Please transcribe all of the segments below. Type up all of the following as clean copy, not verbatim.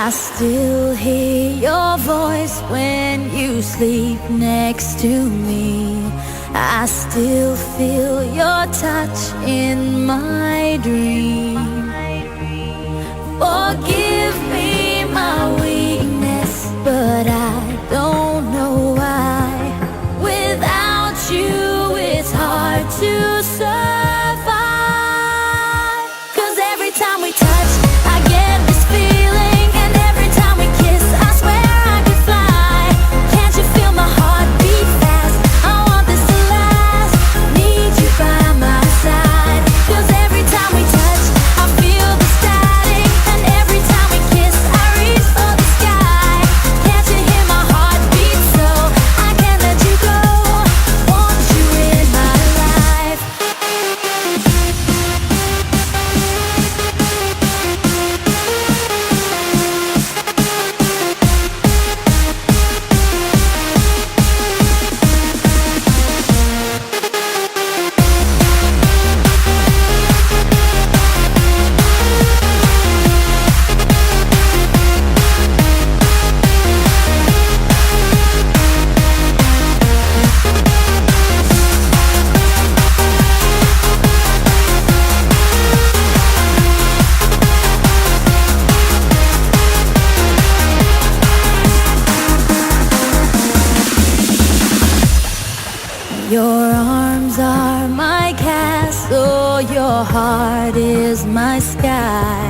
I still hear your voice when you sleep next to me. I still feel your touch in my dream. Forgive me my weakness, but I don't know why. Without you, it's hard to survive. 'Cause every time we touch, I get this feeling, and every time we kiss, I swear I could fly. Can't you feel my heart beat fast? I want this to last. Need you by my side. 'Cause every time we touch, I feel the static, and every time we kiss, I reach for the sky. Can't you hear my heart beat so? I can't let you go. Want you in my life. Your arms are my castle, your heart is my sky.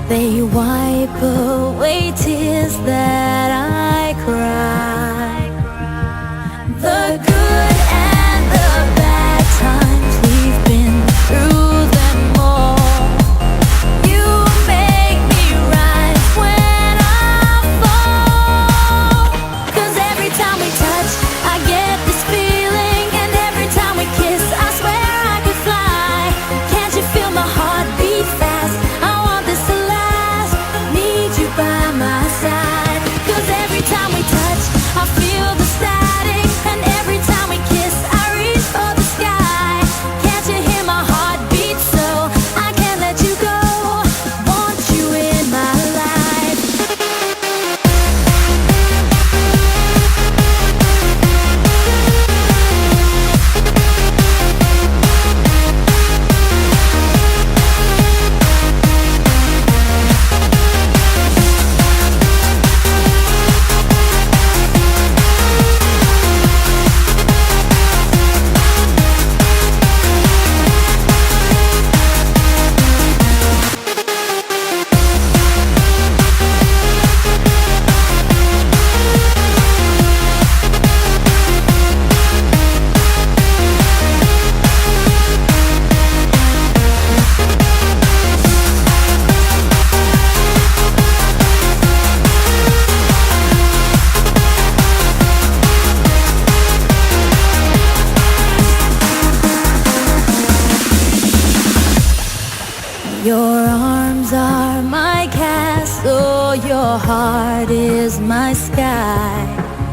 They wipe away tears that I cry. The good and the bad times, we've been through them all. You make me rise when I fall. 'Cause every time we touch, I get this feeling, and every time we kiss, I swear I could fly. Can't you feel my heart beat fast? I want this to last. Need you by my side. 'Cause every time we touch, I feel the static, and every time we kiss, I reach for the sky. Can't you hear my heart beat so? I can't let you go. Want you in my life. Your arms are my castle, your heart is my sky.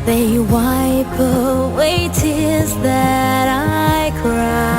They wipe away tears that I cry.